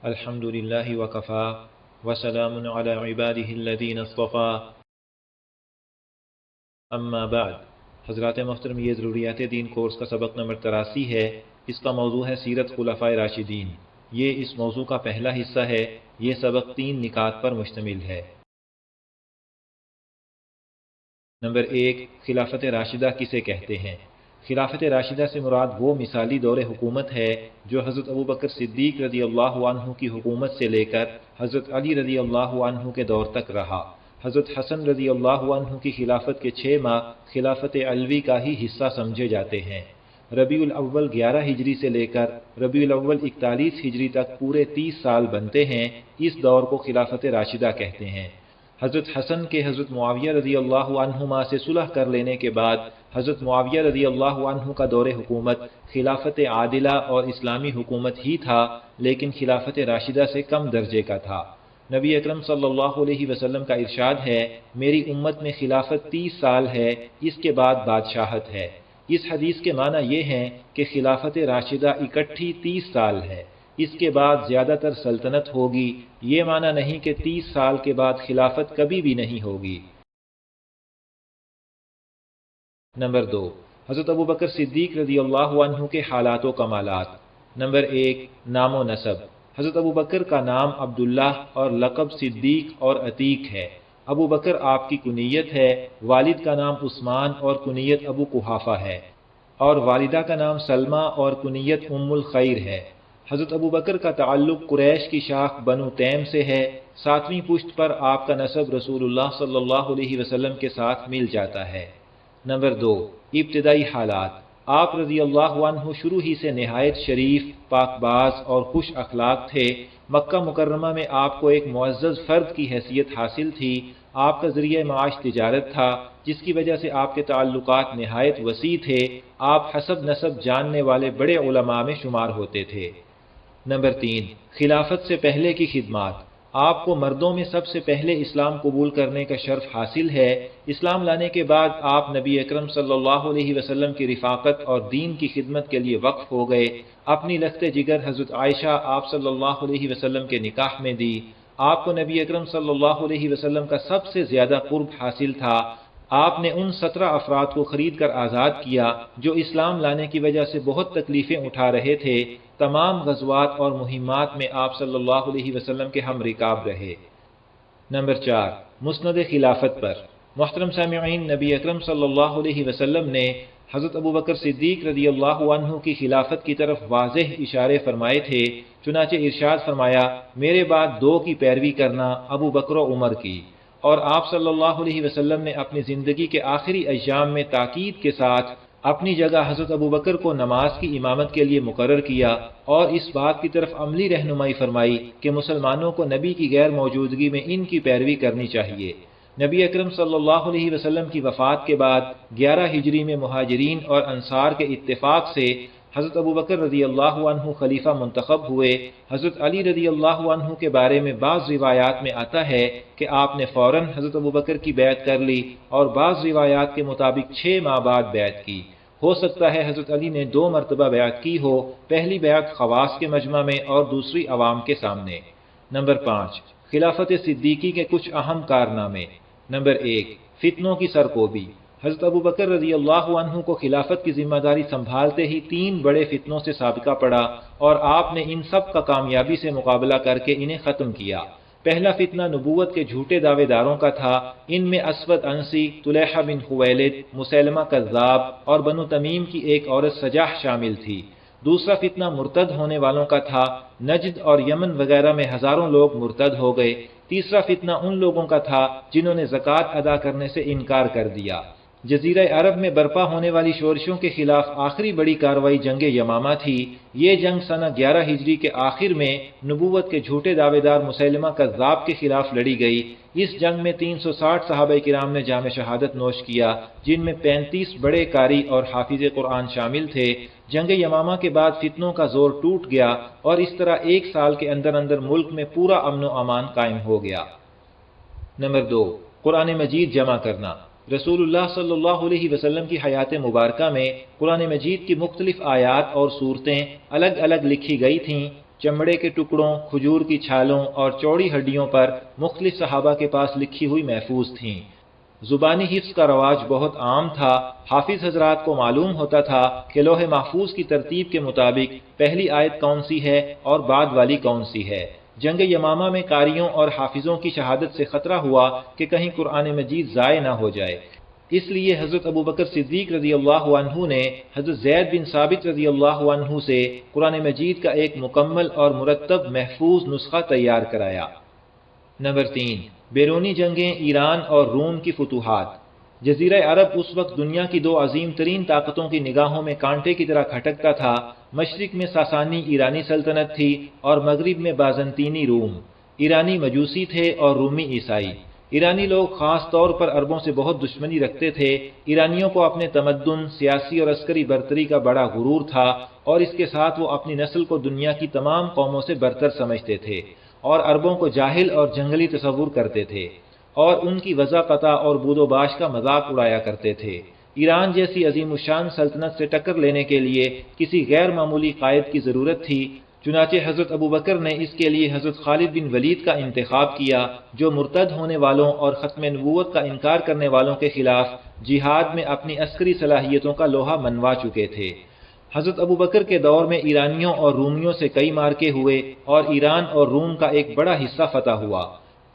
الحمد للہ وکفا وسلام علی عباده الذین اصطفى اما بعد۔ حضرات محترم، یہ ضروریات دین کورس کا سبق نمبر 83 ہے۔ اس کا موضوع ہے سیرت خلفائے راشدین۔ یہ اس موضوع کا پہلا حصہ ہے۔ یہ سبق 3 نکات پر مشتمل ہے۔ نمبر 1، خلافت راشدہ کسے کہتے ہیں؟ خلافت راشدہ سے مراد وہ مثالی دور حکومت ہے جو حضرت ابوبکر صدیق رضی اللہ عنہ کی حکومت سے لے کر حضرت علی رضی اللہ عنہ کے دور تک رہا۔ حضرت حسن رضی اللہ عنہ کی خلافت کے 6 ماہ خلافت علوی کا ہی حصہ سمجھے جاتے ہیں۔ ربیع الاول 11 ہجری سے لے کر ربیع الاول 41 ہجری تک پورے 30 سال بنتے ہیں۔ اس دور کو خلافت راشدہ کہتے ہیں۔ حضرت حسن کے حضرت معاویہ رضی اللہ عنہما سے صلح کر لینے کے بعد حضرت معاویہ رضی اللہ عنہ کا دور حکومت خلافت عادلہ اور اسلامی حکومت ہی تھا، لیکن خلافت راشدہ سے کم درجے کا تھا۔ نبی اکرم صلی اللہ علیہ وسلم کا ارشاد ہے، میری امت میں خلافت 30 سال ہے، اس کے بعد بادشاہت ہے۔ اس حدیث کے معنی یہ ہیں کہ خلافت راشدہ اکٹھی 30 سال ہے، اس کے بعد زیادہ تر سلطنت ہوگی۔ یہ معنی نہیں کہ 30 سال کے بعد خلافت کبھی بھی نہیں ہوگی۔ نمبر 2، حضرت ابوبکر صدیق رضی اللہ عنہ کے حالات و کمالات۔ نمبر 1، نام و نسب۔ حضرت ابوبکر کا نام عبداللہ اور لقب صدیق اور عتیق ہے۔ ابوبکر آپ کی کنیت ہے۔ والد کا نام عثمان اور کنیت ابو قحافہ ہے، اور والدہ کا نام سلمہ اور کنیت ام الخیر ہے۔ حضرت ابوبکر کا تعلق قریش کی شاخ بنو تیم سے ہے۔ 7ویں پشت پر آپ کا نسب رسول اللہ صلی اللہ علیہ وسلم کے ساتھ مل جاتا ہے۔ نمبر 2، ابتدائی حالات۔ آپ رضی اللہ عنہ شروع ہی سے نہایت شریف، پاک باز اور خوش اخلاق تھے۔ مکہ مکرمہ میں آپ کو ایک معزز فرد کی حیثیت حاصل تھی۔ آپ کا ذریعہ معاش تجارت تھا، جس کی وجہ سے آپ کے تعلقات نہایت وسیع تھے۔ آپ حسب نسب جاننے والے بڑے علماء میں شمار ہوتے تھے۔ نمبر 3، خلافت سے پہلے کی خدمات۔ آپ کو مردوں میں سب سے پہلے اسلام قبول کرنے کا شرف حاصل ہے۔ اسلام لانے کے بعد آپ نبی اکرم صلی اللہ علیہ وسلم کی رفاقت اور دین کی خدمت کے لیے وقف ہو گئے۔ اپنی لخت جگر حضرت عائشہ آپ صلی اللہ علیہ وسلم کے نکاح میں دی۔ آپ کو نبی اکرم صلی اللہ علیہ وسلم کا سب سے زیادہ قرب حاصل تھا۔ آپ نے ان 17 افراد کو خرید کر آزاد کیا جو اسلام لانے کی وجہ سے بہت تکلیفیں اٹھا رہے تھے۔ تمام غزوات اور مہمات میں آپ صلی اللہ علیہ وسلم کے ہم رکاب رہے۔ نمبر 4، مسند خلافت پر۔ محترم سامعین، نبی اکرم صلی اللہ علیہ وسلم نے حضرت ابوبکر صدیق رضی اللہ عنہ کی خلافت کی طرف واضح اشارے فرمائے تھے۔ چنانچہ ارشاد فرمایا، میرے بعد 2 کی پیروی کرنا، ابو بکر و عمر کی۔ اور آپ صلی اللہ علیہ وسلم نے اپنی زندگی کے آخری ایام میں تاکید کے ساتھ اپنی جگہ حضرت ابوبکر کو نماز کی امامت کے لیے مقرر کیا، اور اس بات کی طرف عملی رہنمائی فرمائی کہ مسلمانوں کو نبی کی غیر موجودگی میں ان کی پیروی کرنی چاہیے۔ نبی اکرم صلی اللہ علیہ وسلم کی وفات کے بعد 11 ہجری میں مہاجرین اور انصار کے اتفاق سے حضرت ابوبکر رضی اللہ عنہ خلیفہ منتخب ہوئے۔ حضرت علی رضی اللہ عنہ کے بارے میں بعض روایات میں آتا ہے کہ آپ نے فوراً حضرت ابوبکر کی بیعت کر لی، اور بعض روایات کے مطابق 6 ماہ بعد بیعت کی۔ ہو سکتا ہے حضرت علی نے 2 مرتبہ بیعت کی ہو، پہلی بیعت خواص کے مجمع میں اور دوسری عوام کے سامنے۔ نمبر 5، خلافت صدیقی کے کچھ اہم کارنامے۔ نمبر 1، فتنوں کی سرکوبی۔ حضرت ابوبکر رضی اللہ عنہ کو خلافت کی ذمہ داری سنبھالتے ہی 3 بڑے فتنوں سے سابقہ پڑا، اور آپ نے ان سب کا کامیابی سے مقابلہ کر کے انہیں ختم کیا۔ پہلا فتنہ نبوت کے جھوٹے دعوے داروں کا تھا۔ ان میں اسود عنسی، طلیحہ بن خویلد، مسیلمہ کذاب اور بنو تمیم کی ایک عورت سجاح شامل تھی۔ دوسرا فتنہ مرتد ہونے والوں کا تھا۔ نجد اور یمن وغیرہ میں ہزاروں لوگ مرتد ہو گئے۔ تیسرا فتنہ ان لوگوں کا تھا جنہوں نے زکوٰۃ ادا کرنے سے انکار کر دیا۔ جزیرہ عرب میں برپا ہونے والی شورشوں کے خلاف آخری بڑی کارروائی جنگ یمامہ تھی۔ یہ جنگ سنہ 11 ہجری کے آخر میں نبوت کے جھوٹے دعوے دار مسیلمہ کذاب کے خلاف لڑی گئی۔ اس جنگ میں 360 صحابہ کرام نے جام شہادت نوش کیا، جن میں 35 بڑے قاری اور حافظ قرآن شامل تھے۔ جنگ یمامہ کے بعد فتنوں کا زور ٹوٹ گیا، اور اس طرح 1 سال کے اندر اندر ملک میں پورا امن و امان قائم ہو گیا۔ نمبر 2، قرآن مجید جمع کرنا۔ رسول اللہ صلی اللہ علیہ وسلم کی حیات مبارکہ میں قرآن مجید کی مختلف آیات اور صورتیں الگ الگ لکھی گئی تھیں۔ چمڑے کے ٹکڑوں، کھجور کی چھالوں اور چوڑی ہڈیوں پر مختلف صحابہ کے پاس لکھی ہوئی محفوظ تھیں۔ زبانی حفظ کا رواج بہت عام تھا۔ حافظ حضرات کو معلوم ہوتا تھا کہ لوح محفوظ کی ترتیب کے مطابق پہلی آیت کون سی ہے اور بعد والی کون سی ہے۔ جنگ یمامہ میں قاریوں اور حافظوں کی شہادت سے خطرہ ہوا کہ کہیں قرآن مجید ضائع نہ ہو جائے، اس لیے حضرت ابوبکر صدیق رضی اللہ عنہ نے حضرت زید بن ثابت رضی اللہ عنہ سے قرآن مجید کا ایک مکمل اور مرتب محفوظ نسخہ تیار کرایا۔ نمبر 3، بیرونی جنگیں، ایران اور روم کی فتوحات۔ جزیرہ عرب اس وقت دنیا کی دو عظیم ترین طاقتوں کی نگاہوں میں کانٹے کی طرح کھٹکتا تھا۔ مشرق میں ساسانی ایرانی سلطنت تھی اور مغرب میں بازنطینی روم۔ ایرانی مجوسی تھے اور رومی عیسائی۔ ایرانی لوگ خاص طور پر عربوں سے بہت دشمنی رکھتے تھے۔ ایرانیوں کو اپنے تمدن، سیاسی اور عسکری برتری کا بڑا غرور تھا اور اس کے ساتھ وہ اپنی نسل کو دنیا کی تمام قوموں سے برتر سمجھتے تھے اور عربوں کو جاہل اور جنگلی تصور کرتے تھے اور ان کی وضاقتہ اور بود و باش کا مذاق اڑایا کرتے تھے۔ ایران جیسی عظیم الشان سلطنت سے ٹکر لینے کے لیے کسی غیر معمولی قائد کی ضرورت تھی، چنانچہ حضرت ابوبکر نے اس کے لیے حضرت خالد بن ولید کا انتخاب کیا، جو مرتد ہونے والوں اور ختم نبوت کا انکار کرنے والوں کے خلاف جہاد میں اپنی عسکری صلاحیتوں کا لوہا منوا چکے تھے۔ حضرت ابوبکر کے دور میں ایرانیوں اور رومیوں سے کئی معرکے ہوئے اور ایران اور روم کا ایک بڑا حصہ فتح ہوا۔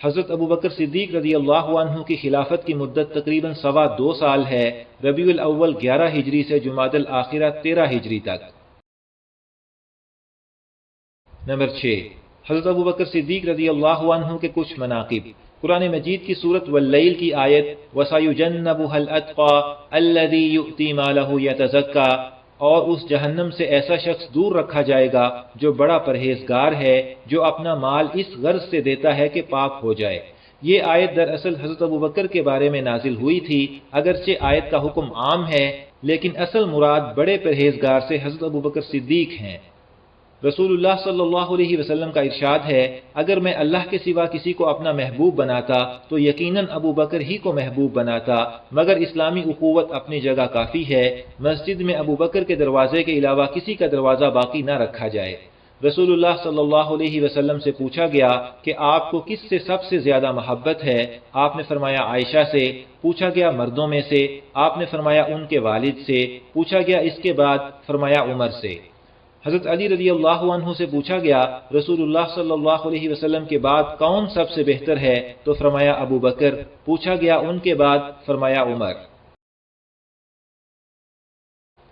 حضرت ابوبکر صدیق رضی اللہ عنہ کی خلافت کی مدت تقریباً 2.25 سال ہے، ربیع الاول 11 ہجری سے جمادی الاخرہ 13 ہجری تک۔ نمبر 6، حضرت ابوبکر صدیق رضی اللہ عنہ کے کچھ مناقب۔ قرآن مجید کی سورۃ واللیل کی آیت وَسَيُجَنَّبُهَا الْأَتْقَى الَّذِي يُؤْتِي مَالَهُ يَتَزَكَّى، اور اس جہنم سے ایسا شخص دور رکھا جائے گا جو بڑا پرہیزگار ہے، جو اپنا مال اس غرض سے دیتا ہے کہ پاک ہو جائے۔ یہ آیت دراصل حضرت ابوبکر کے بارے میں نازل ہوئی تھی، اگرچہ آیت کا حکم عام ہے لیکن اصل مراد بڑے پرہیزگار سے حضرت ابوبکر صدیق ہیں۔ رسول اللہ صلی اللہ علیہ وسلم کا ارشاد ہے، اگر میں اللہ کے سوا کسی کو اپنا محبوب بناتا تو یقیناً ابو بکر ہی کو محبوب بناتا، مگر اسلامی اخوت اپنی جگہ کافی ہے، مسجد میں ابو بکر کے دروازے کے علاوہ کسی کا دروازہ باقی نہ رکھا جائے۔ رسول اللہ صلی اللہ علیہ وسلم سے پوچھا گیا کہ آپ کو کس سے سب سے زیادہ محبت ہے؟ آپ نے فرمایا عائشہ سے۔ پوچھا گیا مردوں میں سے؟ آپ نے فرمایا ان کے والد سے۔ پوچھا گیا اس کے بعد؟ فرمایا عمر سے۔ حضرت علی رضی اللہ عنہ سے پوچھا گیا رسول اللہ صلی اللہ علیہ وسلم کے بعد کون سب سے بہتر ہے؟ تو فرمایا ابو بکر۔ پوچھا گیا ان کے بعد؟ فرمایا عمر۔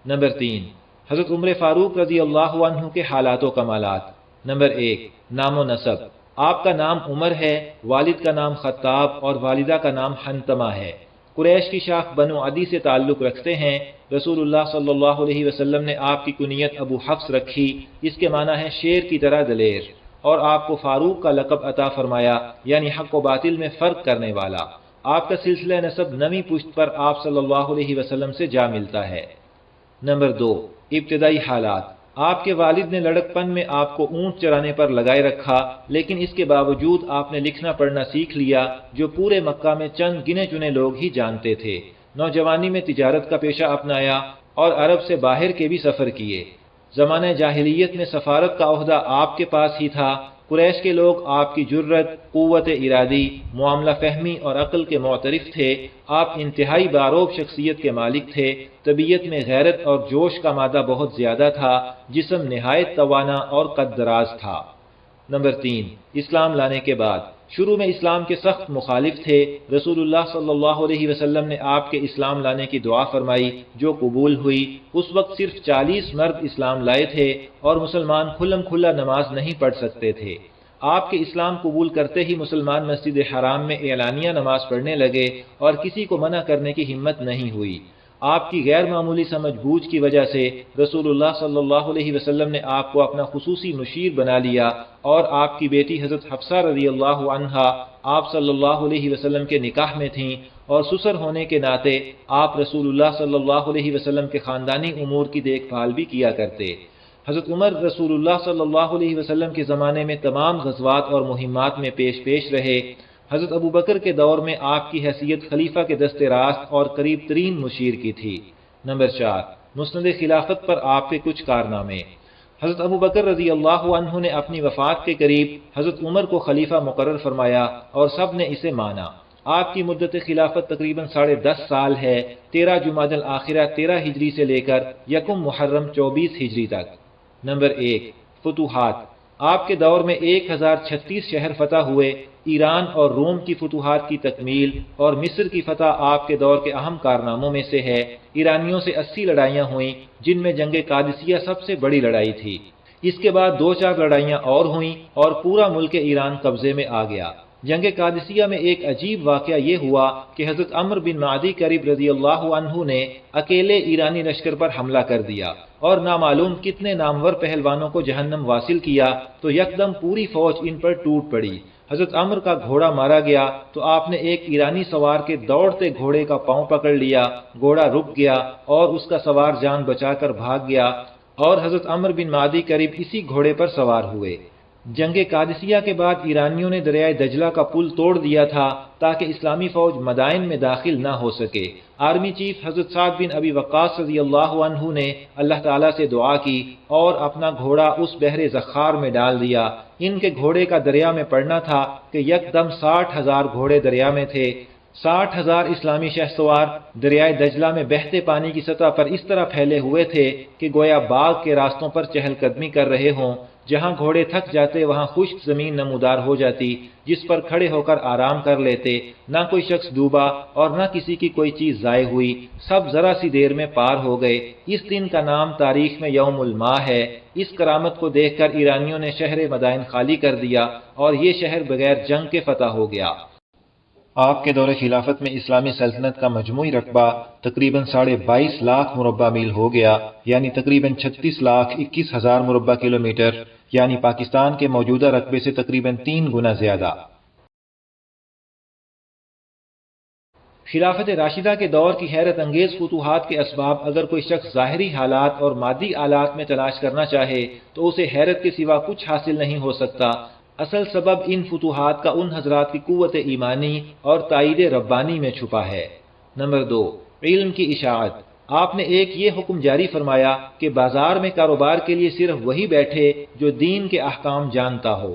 نمبر 3، حضرت عمر فاروق رضی اللہ عنہ کے حالات و کمالات۔ نمبر 1، نام و نسب۔ آپ کا نام عمر ہے، والد کا نام خطاب اور والدہ کا نام حنتمہ ہے۔ قریش کی شاخ بنو عدی سے تعلق رکھتے ہیں۔ رسول اللہ صلی اللہ علیہ وسلم نے آپ کی کنیت ابو حفص رکھی، اس کے معنی ہے شیر کی طرح دلیر، اور آپ کو فاروق کا لقب عطا فرمایا، یعنی حق و باطل میں فرق کرنے والا۔ آپ کا سلسلہ نسب 9ویں پشت پر آپ صلی اللہ علیہ وسلم سے جا ملتا ہے۔ نمبر 2، ابتدائی حالات۔ آپ کے والد نے لڑکپن میں آپ کو اونٹ چرانے پر لگائے رکھا، لیکن اس کے باوجود آپ نے لکھنا پڑھنا سیکھ لیا، جو پورے مکہ میں چند گنے چنے لوگ ہی جانتے تھے۔ نوجوانی میں تجارت کا پیشہ اپنایا اور عرب سے باہر کے بھی سفر کیے۔ زمانہ جاہلیت میں سفارت کا عہدہ آپ کے پاس ہی تھا۔ قریش کے لوگ آپ کی جرت، قوت ارادی، معاملہ فہمی اور عقل کے معترف تھے۔ آپ انتہائی باروب شخصیت کے مالک تھے۔ طبیعت میں غیرت اور جوش کا مادہ بہت زیادہ تھا، جسم نہایت توانا اور قد دراز تھا۔ نمبر 3، اسلام لانے کے بعد۔ شروع میں اسلام کے سخت مخالف تھے۔ رسول اللہ صلی اللہ علیہ وسلم نے آپ کے اسلام لانے کی دعا فرمائی، جو قبول ہوئی۔ اس وقت صرف 40 مرد اسلام لائے تھے اور مسلمان کھلم کھلا نماز نہیں پڑھ سکتے تھے۔ آپ کے اسلام قبول کرتے ہی مسلمان مسجد حرام میں اعلانیہ نماز پڑھنے لگے اور کسی کو منع کرنے کی ہمت نہیں ہوئی۔ آپ کی غیر معمولی سمجھ بوجھ کی وجہ سے رسول اللہ صلی اللہ علیہ وسلم نے آپ کو اپنا خصوصی مشیر بنا لیا اور آپ کی بیٹی حضرت حفصہ رضی اللہ عنہا آپ صلی اللہ علیہ وسلم کے نکاح میں تھیں، اور سسر ہونے کے ناطے آپ رسول اللہ صلی اللہ علیہ وسلم کے خاندانی امور کی دیکھ بھال بھی کیا کرتے۔ حضرت عمر رسول اللہ صلی اللہ علیہ وسلم کے زمانے میں تمام غزوات اور مہمات میں پیش رہے۔ حضرت ابوبکر کے دور میں آپ کی حیثیت خلیفہ کے دست راست اور قریب ترین مشیر کی تھی۔ نمبر 4، مسند خلافت پر آپ کے کچھ کارنامے۔ حضرت ابو بکر رضی اللہ عنہ نے اپنی وفات کے قریب حضرت عمر کو خلیفہ مقرر فرمایا اور سب نے اسے مانا۔ آپ کی مدت خلافت تقریباً 10.5 سال ہے، 13 جمادی الآخرہ 13 ہجری سے لے کر 1 محرم 24 ہجری تک۔ نمبر 1، فتوحات۔ آپ کے دور میں 1036 شہر فتح ہوئے۔ ایران اور روم کی فتوحات کی تکمیل اور مصر کی فتح آپ کے دور کے اہم کارناموں میں سے ہے۔ ایرانیوں سے 80 لڑائیاں ہوئیں، جن میں جنگ قادسیہ سب سے بڑی لڑائی تھی۔ اس کے بعد 2-4 لڑائیاں اور ہوئیں اور پورا ملک ایران قبضے میں آ گیا۔ جنگ قادسیہ میں ایک عجیب واقعہ یہ ہوا کہ حضرت عمرو بن معدی کرب رضی اللہ عنہ نے اکیلے ایرانی لشکر پر حملہ کر دیا اور نامعلوم کتنے نامور پہلوانوں کو جہنم واصل کیا تو یکدم پوری فوج ان پر ٹوٹ پڑی۔ حضرت عمرو کا گھوڑا مارا گیا تو آپ نے ایک ایرانی سوار کے دوڑتے گھوڑے کا پاؤں پکڑ لیا، گھوڑا رک گیا اور اس کا سوار جان بچا کر بھاگ گیا اور حضرت عمرو بن معدی کرب اسی گھوڑے پر سوار ہوئے۔ جنگ قادسیہ کے بعد ایرانیوں نے دریائے دجلہ کا پل توڑ دیا تھا تاکہ اسلامی فوج مدائن میں داخل نہ ہو سکے۔ آرمی چیف حضرت سعد بن ابی وقاص رضی اللہ عنہ نے اللہ تعالیٰ سے دعا کی اور اپنا گھوڑا اس بحر زخار میں ڈال دیا۔ ان کے گھوڑے کا دریا میں پڑنا تھا کہ یکدم 60,000 گھوڑے دریا میں تھے۔ 60,000 اسلامی شہسوار دریائے دجلہ میں بہتے پانی کی سطح پر اس طرح پھیلے ہوئے تھے کہ گویا باغ کے راستوں پر چہل قدمی کر رہے ہوں۔ جہاں گھوڑے تھک جاتے وہاں خشک زمین نمودار ہو جاتی جس پر کھڑے ہو کر آرام کر لیتے۔ نہ کوئی شخص ڈوبا اور نہ کسی کی کوئی چیز ضائع ہوئی، سب ذرا سی دیر میں پار ہو گئے۔ اس دن کا نام تاریخ میں یوم الماء ہے۔ اس کرامت کو دیکھ کر ایرانیوں نے شہر مدائن خالی کر دیا اور یہ شہر بغیر جنگ کے فتح ہو گیا۔ آپ کے دور خلافت میں اسلامی سلطنت کا مجموعی رقبہ تقریباً 22.5 لاکھ مربع میل ہو گیا، یعنی تقریباً 36,21,000 مربع کلومیٹر، یعنی پاکستان کے موجودہ رقبے سے تقریباً 3 گنا زیادہ۔ خلافت راشدہ کے دور کی حیرت انگیز فتوحات کے اسباب اگر کوئی شخص ظاہری حالات اور مادی آلات میں تلاش کرنا چاہے تو اسے حیرت کے سوا کچھ حاصل نہیں ہو سکتا۔ اصل سبب ان فتوحات کا ان حضرات کی قوت ایمانی اور تائید ربانی میں چھپا ہے۔ نمبر 2، علم کی اشاعت۔ آپ نے ایک یہ حکم جاری فرمایا کہ بازار میں کاروبار کے لیے صرف وہی بیٹھے جو دین کے احکام جانتا ہو۔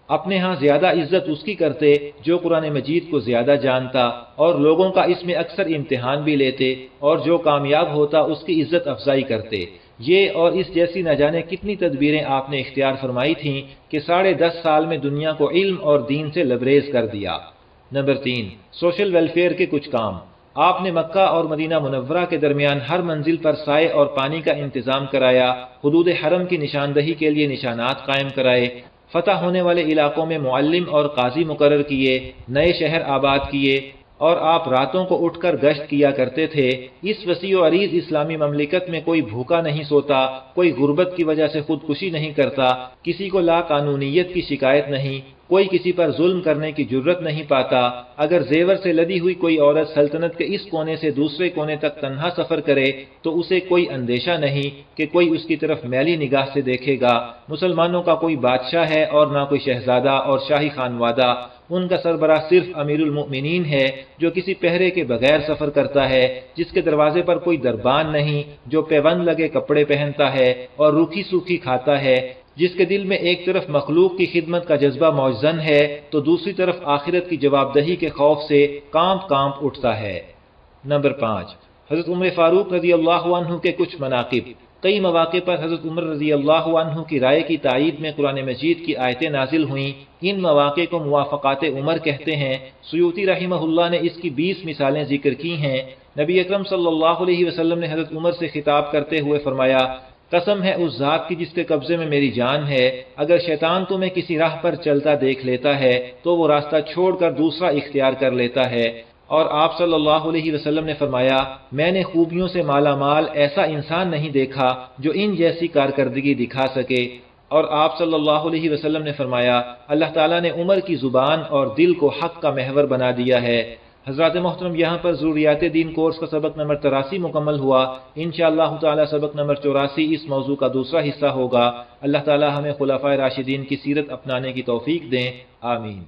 اپنے ہاں زیادہ عزت اس کی کرتے جو قرآن مجید کو زیادہ جانتا اور لوگوں کا اس میں اکثر امتحان بھی لیتے اور جو کامیاب ہوتا اس کی عزت افزائی کرتے۔ یہ اور اس جیسی نہ جانے کتنی تدبیریں آپ نے اختیار فرمائی تھیں کہ 10.5 سال میں دنیا کو علم اور دین سے لبریز کر دیا۔ نمبر 3، سوشل ویلفیئر کے کچھ کام۔ آپ نے مکہ اور مدینہ منورہ کے درمیان ہر منزل پر سائے اور پانی کا انتظام کرایا، حدود حرم کی نشاندہی کے لیے نشانات قائم کرائے، فتح ہونے والے علاقوں میں معلم اور قاضی مقرر کیے، نئے شہر آباد کیے اور آپ راتوں کو اٹھ کر گشت کیا کرتے تھے۔ اس وسیع و عریض اسلامی مملکت میں کوئی بھوکا نہیں سوتا، کوئی غربت کی وجہ سے خودکشی نہیں کرتا، کسی کو لا قانونیت کی شکایت نہیں، کوئی کسی پر ظلم کرنے کی جرت نہیں پاتا۔ اگر زیور سے لدی ہوئی کوئی عورت سلطنت کے اس کونے سے دوسرے کونے تک تنہا سفر کرے تو اسے کوئی اندیشہ نہیں کہ کوئی اس کی طرف میلی نگاہ سے دیکھے گا۔ مسلمانوں کا کوئی بادشاہ ہے اور نہ کوئی شہزادہ اور شاہی خانوادہ، ان کا سربراہ صرف امیر المؤمنین ہے جو کسی پہرے کے بغیر سفر کرتا ہے، جس کے دروازے پر کوئی دربان نہیں، جو پیوند لگے کپڑے پہنتا ہے اور روکھی سوکھی کھاتا ہے، جس کے دل میں ایک طرف مخلوق کی خدمت کا جذبہ موزن ہے تو دوسری طرف آخرت کی جواب دہی کے خوف سے کانپ کانپ اٹھتا ہے۔ نمبر 5، حضرت عمر فاروق رضی اللہ عنہ کے کچھ مناقب۔ کئی مواقع پر حضرت عمر رضی اللہ عنہ کی رائے کی تائید میں قرآن مجید کی آیتیں نازل ہوئیں۔ ان مواقع کو موافقات عمر کہتے ہیں۔ سیوطی رحمہ اللہ نے اس کی 20 مثالیں ذکر کی ہیں۔ نبی اکرم صلی اللہ علیہ وسلم نے حضرت عمر سے خطاب کرتے ہوئے فرمایا، قسم ہے اس ذات کی جس کے قبضے میں میری جان ہے، اگر شیطان تمہیں کسی راہ پر چلتا دیکھ لیتا ہے تو وہ راستہ چھوڑ کر دوسرا اختیار کر لیتا ہے۔ اور آپ صلی اللہ علیہ وسلم نے فرمایا، میں نے خوبیوں سے مالا مال ایسا انسان نہیں دیکھا جو ان جیسی کارکردگی دکھا سکے۔ اور آپ صلی اللہ علیہ وسلم نے فرمایا، اللہ تعالیٰ نے عمر کی زبان اور دل کو حق کا محور بنا دیا ہے۔ حضرات محترم، یہاں پر ضروریات دین کورس کا سبق نمبر 83 مکمل ہوا۔ انشاءاللہ تعالی سبق نمبر 84 اس موضوع کا دوسرا حصہ ہوگا۔ اللہ تعالی ہمیں خلفائے راشدین کی سیرت اپنانے کی توفیق دیں، آمین۔